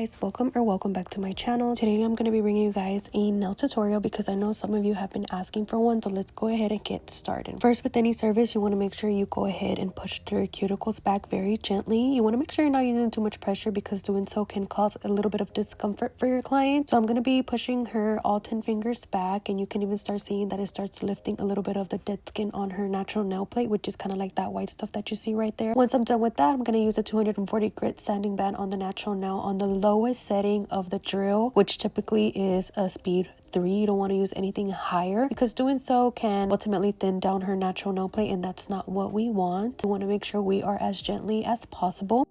guys, welcome back to my channel. Today I'm going to be bringing you guys a nail tutorial because I know some of you have been asking for one, so let's go ahead and get started. First, with any service, you want to make sure you go ahead and push your cuticles back very gently. You want to make sure you're not using too much pressure because doing so can cause a little bit of discomfort for your client. So I'm going to be pushing her all 10 fingers back, and you can even start seeing that it starts lifting a little bit of the dead skin on her natural nail plate, which is kind of like that white stuff that you see right there. Once I'm done with that, I'm going to use a 240 grit sanding band on the natural nail on the lowest setting of the drill, which typically is a speed 3. You don't want to use anything higher because doing so can ultimately thin down her natural nail plate, and that's not what we want. We want to make sure we are as gently as possible.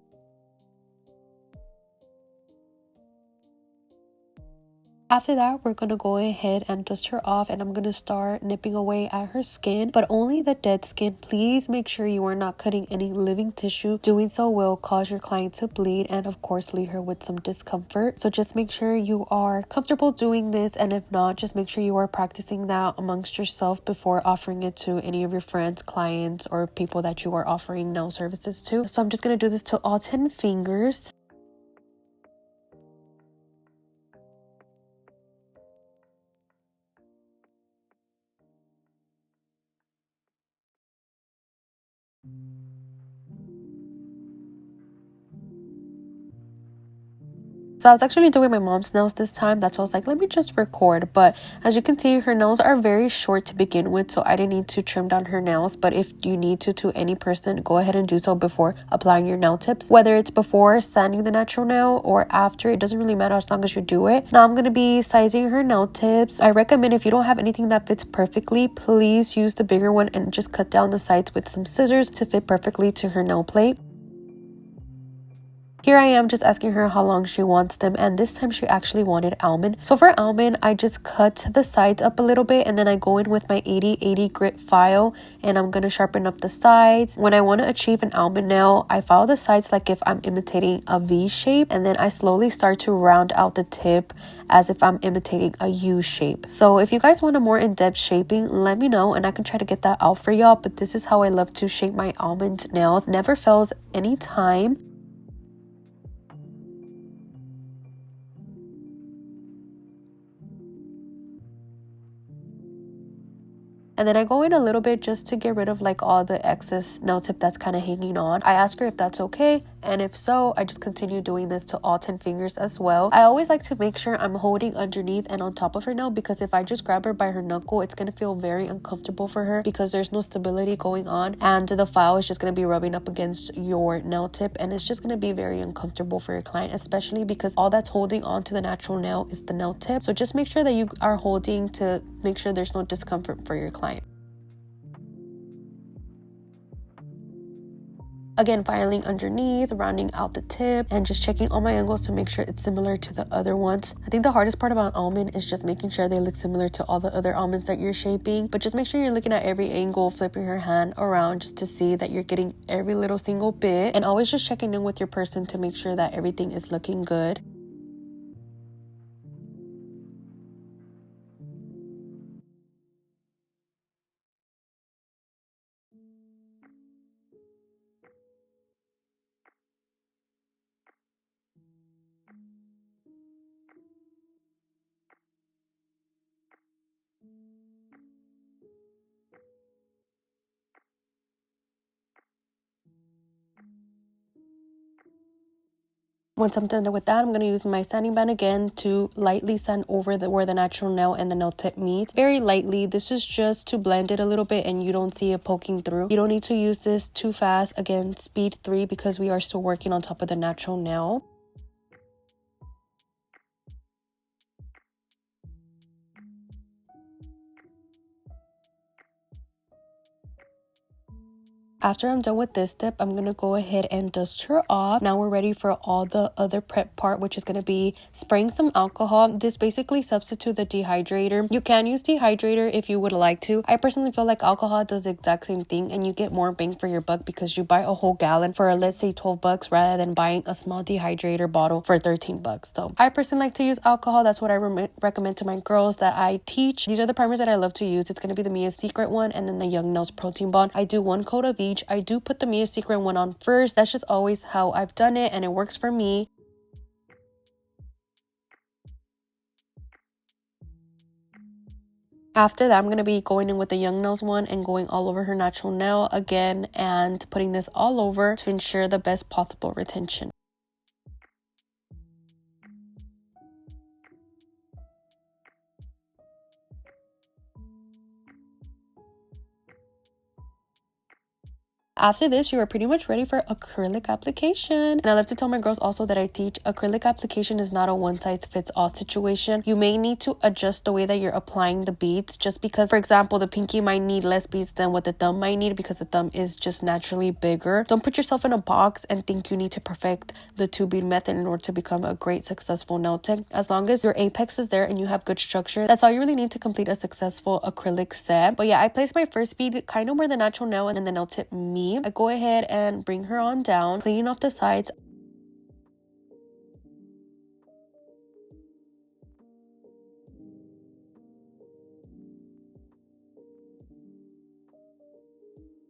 After that, we're going to go ahead and dust her off, and I'm going to start nipping away at her skin, but only the dead skin. Please make sure you are not cutting any living tissue. Doing so will cause your client to bleed and of course leave her with some discomfort. So just make sure you are comfortable doing this, and if not, just make sure you are practicing that amongst yourself before offering it to any of your friends, clients, or people that you are offering nail services to. So I'm just going to do this to all 10 fingers. So I was actually doing my mom's nails this time. That's why I was like, let me just record. But as you can see, her nails are very short to begin with, so I didn't need to trim down her nails. But if you need to any person, go ahead and do so before applying your nail tips. Whether it's before sanding the natural nail or after, it doesn't really matter as long as you do it. Now I'm going to be sizing her nail tips. I recommend if you don't have anything that fits perfectly, please use the bigger one and just cut down the sides with some scissors to fit perfectly to her nail plate. Here I am just asking her how long she wants them, and this time she actually wanted almond. So for almond, I just cut the sides up a little bit, and then I go in with my 80/80 grit file, and I'm going to sharpen up the sides. When I want to achieve an almond nail, I file the sides like if I'm imitating a V shape, and then I slowly start to round out the tip as if I'm imitating a U shape. So if you guys want a more in-depth shaping, let me know and I can try to get that out for y'all. But this is how I love to shape my almond nails. Never fails anytime. And then I go in a little bit just to get rid of like all the excess nail tip that's kind of hanging on. I ask her if that's okay, and if so, I just continue doing this to all 10 fingers as well. I always like to make sure I'm holding underneath and on top of her nail, because if I just grab her by her knuckle, it's going to feel very uncomfortable for her because there's no stability going on, and the file is just going to be rubbing up against your nail tip, and it's just going to be very uncomfortable for your client, especially because all that's holding on to the natural nail is the nail tip. So just make sure that you are holding to make sure there's no discomfort for your client. Again, filing underneath, rounding out the tip, and just checking all my angles to make sure it's similar to the other ones. I think the hardest part about almond is just making sure they look similar to all the other almonds that you're shaping. But just make sure you're looking at every angle, flipping your hand around just to see that you're getting every little single bit. And always just checking in with your person to make sure that everything is looking good. Once I'm done with that, I'm going to use my sanding band again to lightly sand over where the natural nail and the nail tip meets. Very lightly. This is just to blend it a little bit and you don't see it poking through. You don't need to use this too fast. Again, speed 3 because we are still working on top of the natural nail. After I'm done with this step, I'm going to go ahead and dust her off. Now we're ready for all the other prep part, which is going to be spraying some alcohol. This basically substitutes the dehydrator. You can use dehydrator if you would like to. I personally feel like alcohol does the exact same thing, and you get more bang for your buck because you buy a whole gallon for, let's say, 12 bucks rather than buying a small dehydrator bottle for 13 bucks. So I personally like to use alcohol. That's what I recommend to my girls that I teach. These are the primers that I love to use. It's going to be the Mia's Secret one and then the Young Nails Protein Bond. I do 1 coat of each. I do put the Mia's Secret one on first. That's just always how I've done it, and it works for me. After that, I'm going to be going in with the Young Nails one and going all over her natural nail again and putting this all over to ensure the best possible retention. After this, you are pretty much ready for acrylic application. And I love to tell my girls also that I teach acrylic application is not a one-size-fits-all situation. You may need to adjust the way that you're applying the beads, just because, for example, the pinky might need less beads than what the thumb might need because the thumb is just naturally bigger. Don't put yourself in a box and think you need to perfect the 2-bead method in order to become a great successful nail tech. As long as your apex is there and you have good structure, that's all you really need to complete a successful acrylic set. But yeah, I placed my first bead kind of where the natural nail and then the nail tip meet. I go ahead and bring her on down, cleaning off the sides.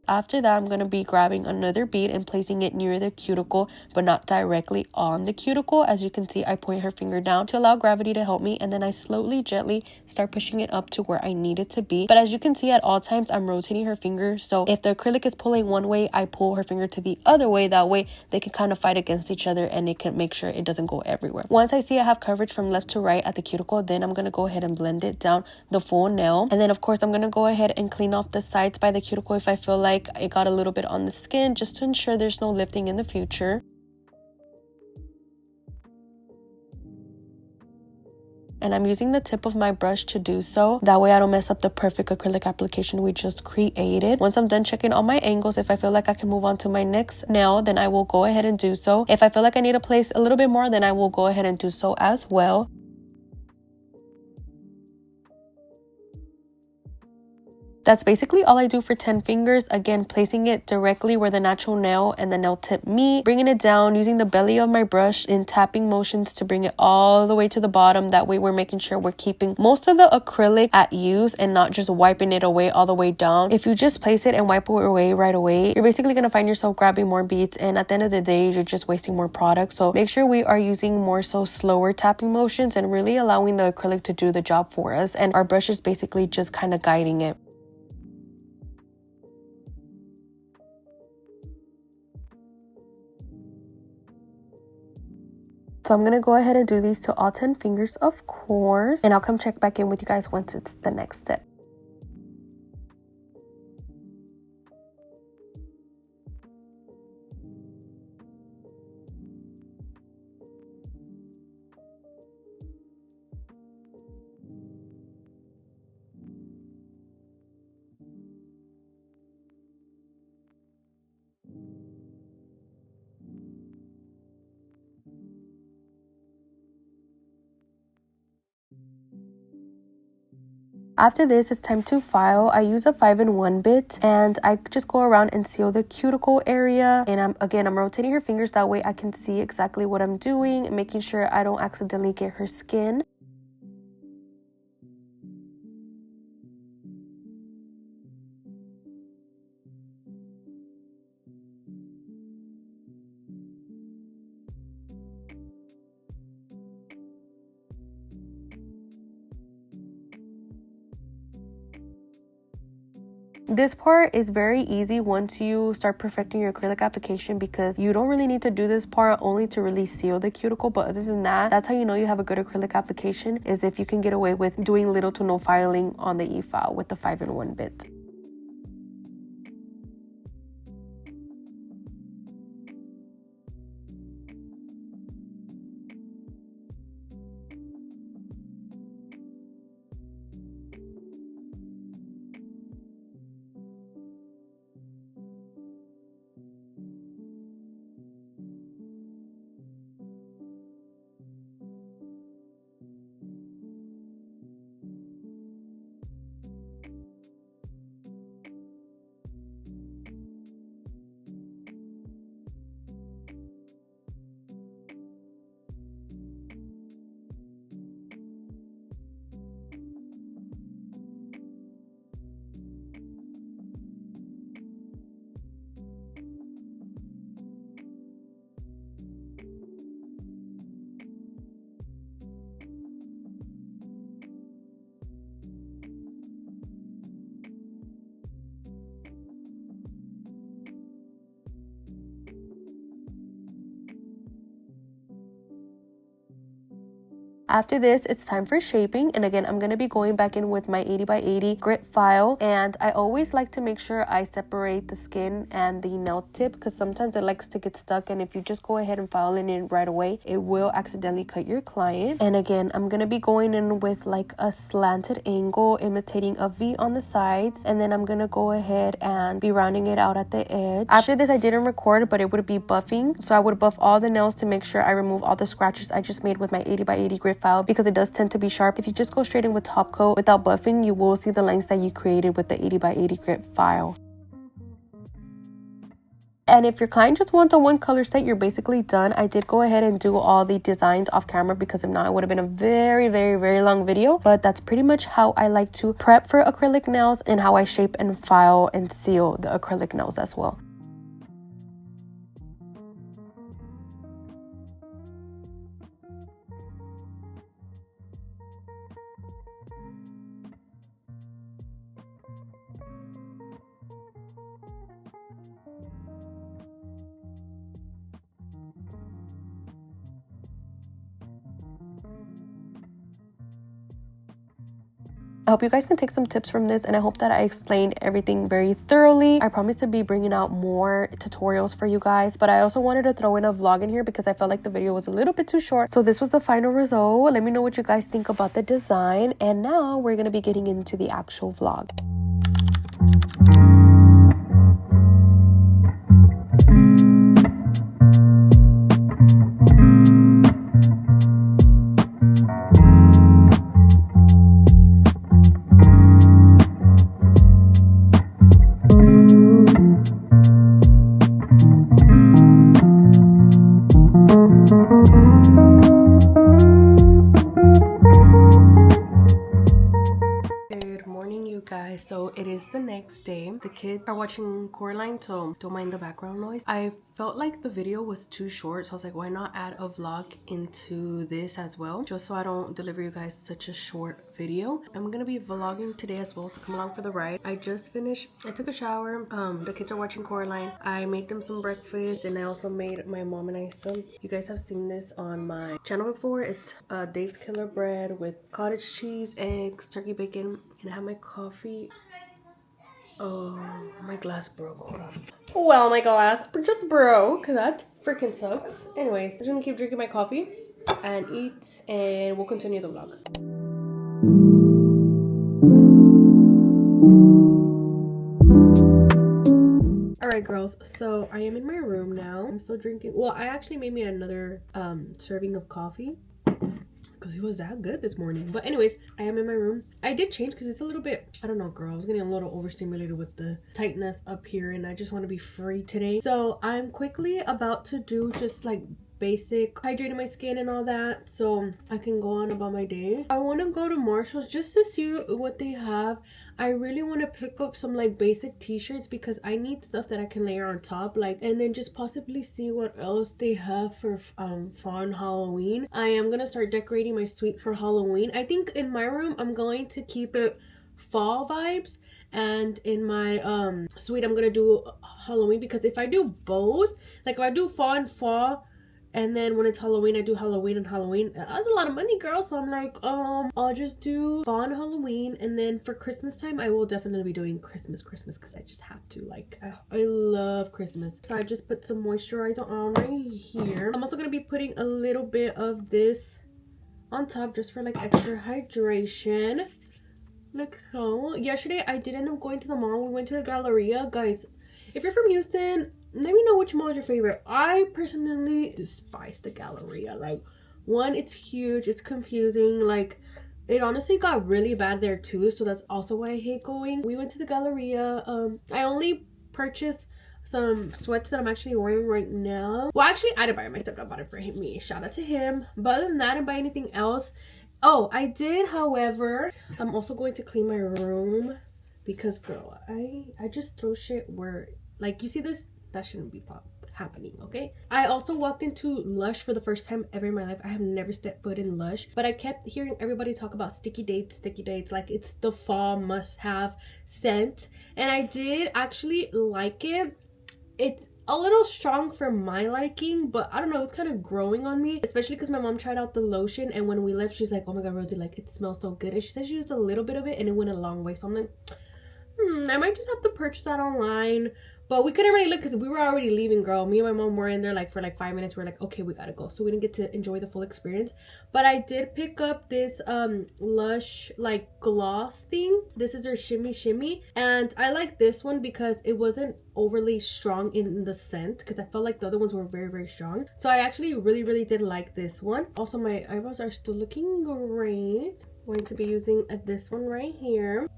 After that, I'm going to be grabbing another bead and placing it near the cuticle, but not directly on the cuticle. As you can see, I point her finger down to allow gravity to help me, and then I slowly, gently start pushing it up to where I need it to be. But as you can see, at all times, I'm rotating her finger. So if the acrylic is pulling one way, I pull her finger to the other way. That way, they can kind of fight against each other, and it can make sure it doesn't go everywhere. Once I see I have coverage from left to right at the cuticle, then I'm going to go ahead and blend it down the full nail. And then, of course, I'm going to go ahead and clean off the sides by the cuticle if I feel like it got a little bit on the skin, just to ensure there's no lifting in the future. And I'm using the tip of my brush to do so. That way I don't mess up the perfect acrylic application we just created. Once I'm done checking all my angles, if I feel like I can move on to my next nail, then I will go ahead and do so. If I feel like I need to place a little bit more, then I will go ahead and do so as well. That's basically all I do for 10 fingers. Again, placing it directly where the natural nail and the nail tip meet, bringing it down, using the belly of my brush in tapping motions to bring it all the way to the bottom. That way we're making sure we're keeping most of the acrylic at use and not just wiping it away all the way down. If you just place it and wipe it away right away, you're basically going to find yourself grabbing more beads, and at the end of the day, you're just wasting more product. So make sure we are using more so slower tapping motions and really allowing the acrylic to do the job for us, and our brush is basically just kind of guiding it. So I'm going to go ahead and do these to all 10 fingers, of course, and I'll come check back in with you guys once it's the next step. After this, it's time to file. I use a 5-in-1 bit, and I just go around and seal the cuticle area. And I'm rotating her fingers, that way I can see exactly what I'm doing and making sure I don't accidentally get her skin. This part is very easy once you start perfecting your acrylic application, because you don't really need to do this part only to really seal the cuticle. But other than that, that's how you know you have a good acrylic application, is if you can get away with doing little to no filing on the e-file with the 5-in-1 bit. After this, it's time for shaping. And again, I'm going to be going back in with my 80 by 80 grit file. And I always like to make sure I separate the skin and the nail tip because sometimes it likes to get stuck. And if you just go ahead and file it in right away, it will accidentally cut your client. And again, I'm going to be going in with like a slanted angle, imitating a V on the sides. And then I'm going to go ahead and be rounding it out at the edge. After this, I didn't record, but it would be buffing. So I would buff all the nails to make sure I remove all the scratches I just made with my 80 by 80 grit file because it does tend to be sharp. If you just go straight in with top coat without buffing, you will see the lines that you created with the 80 by 80 grit file. And if your client just wants a one color set, you're basically done. I did go ahead and do all the designs off camera because if not, it would have been a very long video. But that's pretty much how I like to prep for acrylic nails and how I shape and file and seal the acrylic nails as well. I hope you guys can take some tips from this, and I hope that I explained everything very thoroughly. I promise to be bringing out more tutorials for you guys, but I also wanted to throw in a vlog in here because I felt like the video was a little bit too short. So this was the final result. Let me know what you guys think about the design, and now we're going to be getting into the actual vlog. Guys, so it is the next day. The kids are watching Coraline, so don't mind the background noise. I felt like the video was too short, so I was like, why not add a vlog into this as well, just so I don't deliver you guys such a short video. I'm gonna be vlogging today as well, so come along for the ride. I just finished, I took a shower. The kids are watching Coraline. I made them some breakfast, and I also made my mom and I some. You guys have seen this on my channel before. It's Dave's Killer Bread with cottage cheese, eggs, turkey bacon, and I have my coffee. Oh, my glass broke. Hold on. Well, my glass just broke. That freaking sucks. Anyways, I'm just gonna keep drinking my coffee and eat, and we'll continue the vlog. Alright girls, so I am in my room now. I'm still drinking. Well, I actually made me another serving of coffee because it was that good this morning. But anyways, I am in my room. I did change because it's a little bit, I don't know girl, I was getting a little overstimulated with the tightness up here, and I just want to be free today. So I'm quickly about to do just like basic hydrating my skin and all that, so I can go on about my day. I want to go to Marshall's just to see what they have. I really want to pick up some like basic t-shirts because I need stuff that I can layer on top, like, and then just possibly see what else they have for fall and Halloween. I am gonna start decorating my suite for Halloween. I think in my room I'm going to keep it fall vibes, and in my suite I'm gonna do Halloween, because if I do both, like if I do fall and fall, and then when it's Halloween, I do Halloween and Halloween. That's a lot of money, girl. So I'm like, I'll just do fall and Halloween. And then for Christmas time, I will definitely be doing Christmas because I just have to. Like, I love Christmas. So I just put some moisturizer on right here. I'm also going to be putting a little bit of this on top just for like extra hydration. Like so. Yesterday, I did end up going to the mall. We went to the Galleria. Guys, if you're from Houston, let me know which mall is your favorite. I personally despise the Galleria. Like, one, it's huge, it's confusing, like it honestly got really bad there too, so that's also why I hate going. We went to the Galleria. I only purchased some sweats that I'm actually wearing right now. Well, actually I didn't buy it, my stepdad bought it for me, shout out to him. But other than that, I didn't buy anything else. Oh, I did, however, I'm also going to clean my room because girl, I just throw shit where, like, you see this, that shouldn't be happening, okay? I also walked into Lush for the first time ever in my life. I have never stepped foot in Lush, but I kept hearing everybody talk about sticky dates, like it's the fall must-have scent, and I did actually like it. It's a little strong for my liking, but I don't know, it's kind of growing on me, especially because my mom tried out the lotion, and when we left she's like, oh my god, Rosie, like it smells so good, and she said she used a little bit of it and it went a long way. So I'm like, I might just have to purchase that online. But we couldn't really look because we were already leaving, girl. Me and my mom were in there like for like 5 minutes. We're like, okay, we gotta go. So we didn't get to enjoy the full experience. But I did pick up this Lush like gloss thing. This is their Shimmy Shimmy. And I like this one because it wasn't overly strong in the scent, because I felt like the other ones were very, very strong. So I actually really did like this one. Also, my eyebrows are still looking great. I'm going to be using this one right here.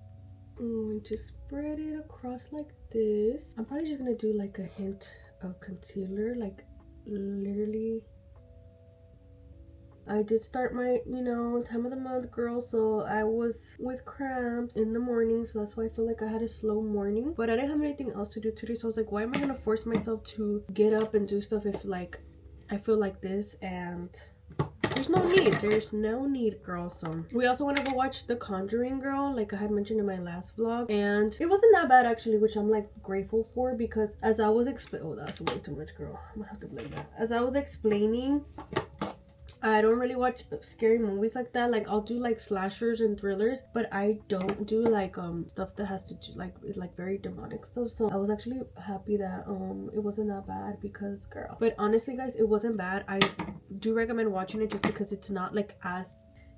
I'm going to spread it across like this. I'm probably just gonna do like a hint of concealer, like literally. I did start my, you know, time of the month, girl, so I was with cramps in the morning, so that's why I feel like I had a slow morning. But I didn't have anything else to do today, so I was like, why am I gonna force myself to get up and do stuff if like I feel like this? And there's no need, girl. So we also want to go watch The Conjuring, girl, like I had mentioned in my last vlog, and it wasn't that bad actually, which I'm like grateful for, because as I was oh, that's way too much, girl. I'm gonna have to blame that. As I was explaining, I don't really watch scary movies like that. Like I'll do like slashers and thrillers, but I don't do like stuff that has to do like very demonic stuff. So I was actually happy that it wasn't that bad, because girl. But honestly guys, it wasn't bad. I do recommend watching it just because it's not like as,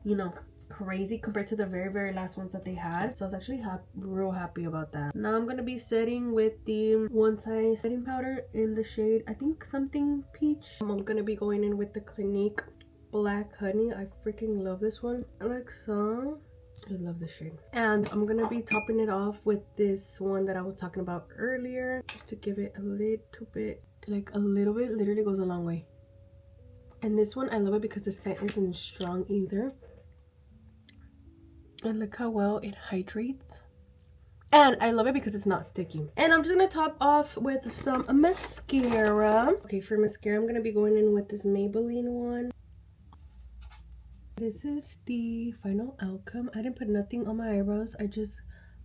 you know, crazy compared to the very last ones that they had. So I was actually real happy about that. Now I'm gonna be setting with the One Size setting powder in the shade, I think something peach. I'm gonna be going in with the Clinique Black Honey. I freaking love this one. Like so. I love this shade. And I'm gonna be topping it off with this one that I was talking about earlier, just to give it a little bit, like a little bit, literally goes a long way. And this one I love it because the scent isn't strong either, and look how well it hydrates. And I love it because it's not sticky. And I'm just gonna top off with some mascara. Okay, for mascara I'm gonna be going in with this Maybelline one. This is the Final Outcome. I didn't put nothing on my eyebrows, I just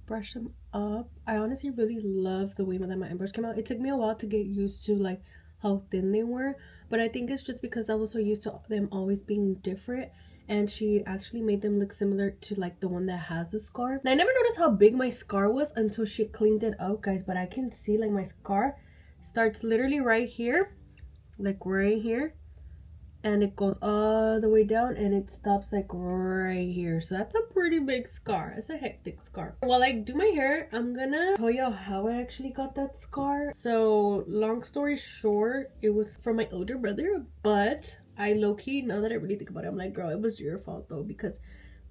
brushed them up. I honestly really love the way that my eyebrows came out. It took me a while to get used to like how thin they were, but I think it's just because I was so used to them always being different, and she actually made them look similar to like the one that has the scar. And I never noticed how big my scar was until she cleaned it up, guys, but I can see like my scar starts literally right here, like right here, and it goes all the way down and it stops like right here. So that's a pretty big scar. It's a hectic scar. While I do my hair, I'm gonna tell you how I actually got that scar. So long story short, it was from my older brother, but I low-key, now that I really think about it, I'm like, girl, it was your fault though, because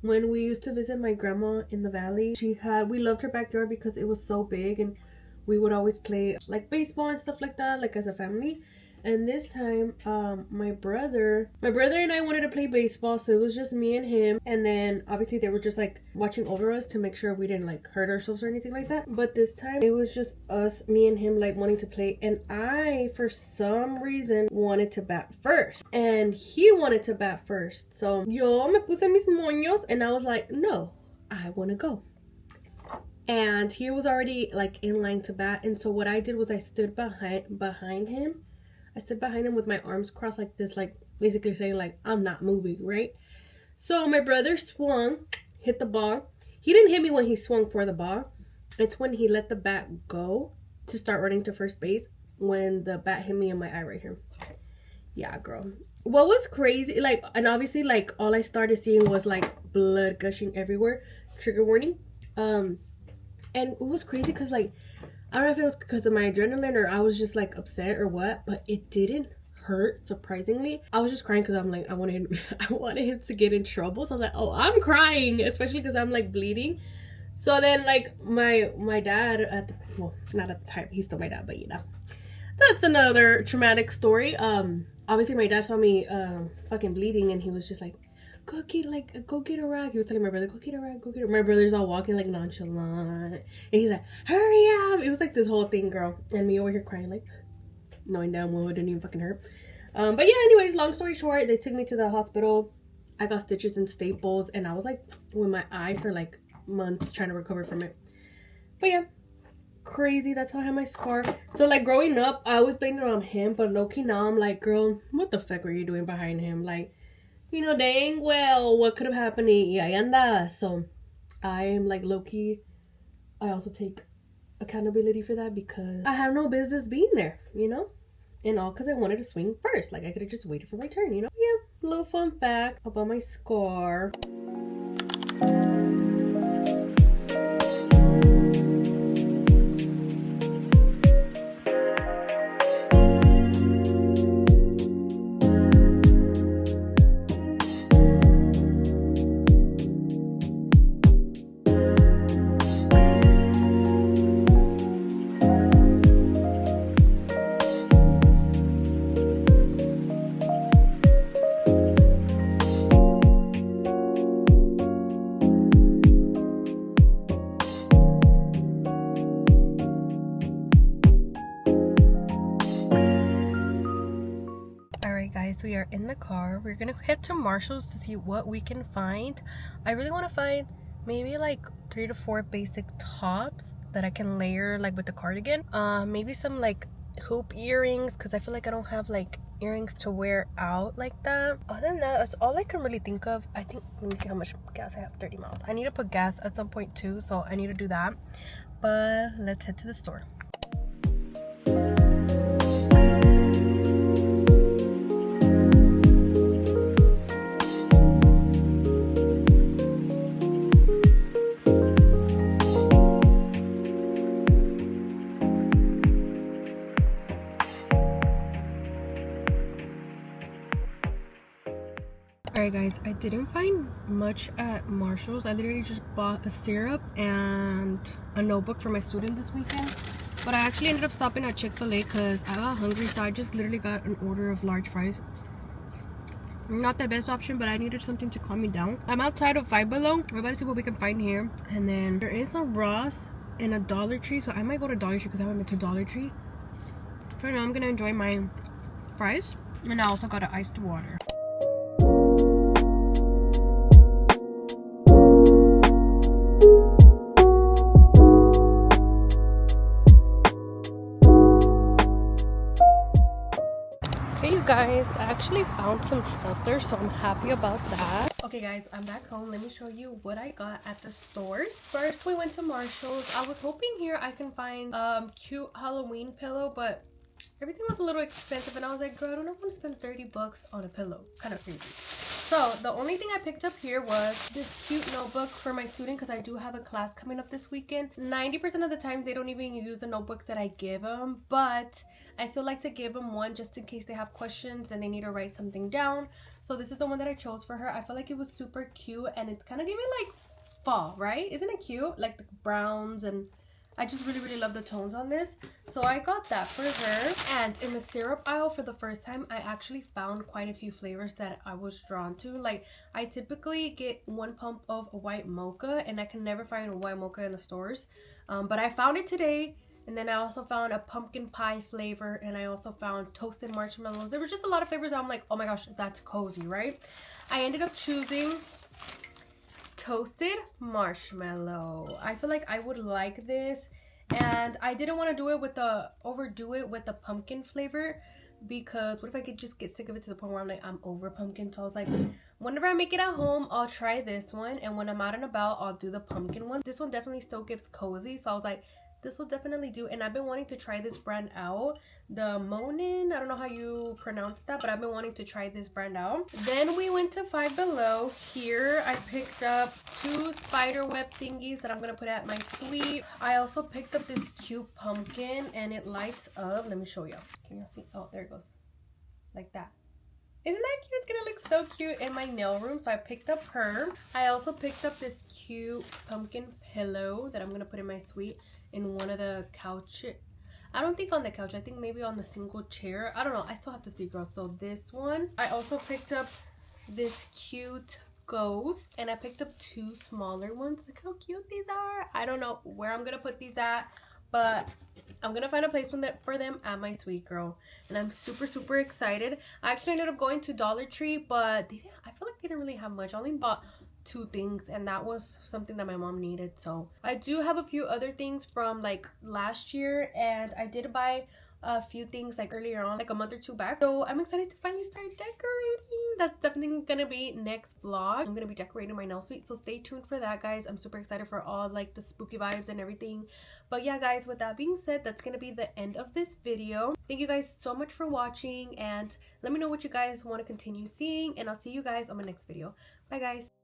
when we used to visit my grandma in the valley, we loved her backyard because it was so big, and we would always play like baseball and stuff like that, like as a family. And this time my brother and I wanted to play baseball, so it was just me and him, and then obviously they were just like watching over us to make sure we didn't like hurt ourselves or anything like that. But this time it was just us, me and him, like wanting to play, and I for some reason wanted to bat first and he wanted to bat first. So yo me puse mis moños and I was like, no, I want to go. And he was already like in line to bat, and so what I did was I stood behind him. I stood behind him with my arms crossed like this, like basically saying like, I'm not moving, right? So my brother swung, hit the ball. He didn't hit me when he swung for the ball. It's when he let the bat go to start running to first base when the bat hit me in my eye right here. Yeah, girl. What was crazy, like, and obviously like all I started seeing was like blood gushing everywhere. Trigger warning. And it was crazy because like, I don't know if it was because of my adrenaline or I was just like upset or what, but it didn't hurt, surprisingly. I was just crying because I'm like, I wanted him to get in trouble. So I was like, oh, I'm crying, especially because I'm like bleeding. So then like my dad well, not at the time, he's still my dad, but you know, that's another traumatic story. Obviously my dad saw me fucking bleeding, and he was just like, go get a rag. He was telling my brother, go get a rag, go get a rag. My brother's all walking like nonchalant, and he's like, hurry up. It was like this whole thing, girl, and me over here crying like knowing damn well it didn't even fucking hurt. But yeah, anyways, long story short, they took me to the hospital. I got stitches and staples, and I was like with my eye for like months trying to recover from it. But yeah, crazy. That's how I had my scar. So like growing up, I always blamed it on him, but low-key now I'm like, girl, what the fuck were you doing behind him? Like, you know, dang well, what could have happened? Y ahí anda. So I am like low-key, I also take accountability for that because I have no business being there, you know? And all because I wanted to swing first. Like I could have just waited for my turn, you know? Yeah, little fun fact about my scar. Guys, we are in the car. We're gonna head to Marshall's to see what we can find. I really want to find maybe like 3 to 4 basic tops that I can layer like with the cardigan. Maybe some like hoop earrings because I feel like I don't have like earrings to wear out like that. Other than that, that's all I can really think of. I think, let me see how much gas I have. 30 miles. I need to put gas at some point too, so I need to do that. But let's head to the store. Alright guys, I didn't find much at Marshall's. I literally just bought a syrup and a notebook for my student this weekend. But I actually ended up stopping at Chick-fil-A because I got hungry, so I just literally got an order of large fries. Not the best option, but I needed something to calm me down. I'm outside of Five Below. We're about to see what we can find here. And then there is a Ross and a Dollar Tree, so I might go to Dollar Tree because I haven't been to Dollar Tree. For now, I'm going to enjoy my fries. And I also got an iced water. Okay, you guys, I actually found some stuff there, so I'm happy about that. Okay guys, I'm back home. Let me show you what I got at the stores. First, we went to Marshall's. I was hoping here I can find cute Halloween pillow, but everything was a little expensive, and I was like, girl, I don't want to spend 30 bucks on a pillow. Kind of crazy. So the only thing I picked up here was this cute notebook for my student because I do have a class coming up this weekend. 90% of the time they don't even use the notebooks that I give them, but I still like to give them one just in case they have questions and they need to write something down. So this is the one that I chose for her. I feel like it was super cute, and it's kind of giving like fall, right? Isn't it cute? Like the browns, and I just really love the tones on this. So I got that for her. And in the syrup aisle, for the first time, I actually found quite a few flavors that I was drawn to. Like, I typically get 1 pump of a white mocha, and I can never find a white mocha in the stores. But I found it today. And then I also found a pumpkin pie flavor, and I also found toasted marshmallows. There were just a lot of flavors. I'm like, oh my gosh, that's cozy, right? I ended up choosing toasted marshmallow. I feel like I would like this, and I didn't want to overdo it with the pumpkin flavor, because what if I could just get sick of it to the point where I'm like, I'm over pumpkin. So I was like, whenever I make it at home, I'll try this one, and when I'm out and about, I'll do the pumpkin one. This one definitely still gives cozy, so I was like, this will definitely do. And I've been wanting to try this brand out, the Monin, I don't know how you pronounce that, but I've been wanting to try this brand out. Then we went to Five Below. Here I picked up 2 spider web thingies that I'm gonna put at my suite. I also picked up this cute pumpkin, and it lights up. Let me show you. Can you see? Oh, there it goes, like that. Isn't that cute? It's gonna look so cute in my nail room, so I picked up her. I also picked up this cute pumpkin pillow that I'm gonna put in my suite in one of the couches. I don't think on the couch, I think maybe on the single chair. I don't know, I still have to see, girl. So this one. I also picked up this cute ghost, and I picked up 2 smaller ones. Look how cute these are. I don't know where I'm gonna put these at, but I'm gonna find a place for them at my suite, girl. And I'm super excited. I actually ended up going to Dollar Tree, but I feel like they didn't really have much. I only bought 2 things, and that was something that my mom needed. So I do have a few other things from like last year, and I did buy a few things like earlier on, like a month or 2 back. So I'm excited to finally start decorating. That's definitely gonna be next vlog. I'm gonna be decorating my nail suite, so stay tuned for that, guys. I'm super excited for all like the spooky vibes and everything. But yeah, guys, with that being said, that's gonna be the end of this video. Thank you guys so much for watching, and let me know what you guys want to continue seeing, and I'll see you guys on my next video. Bye, guys.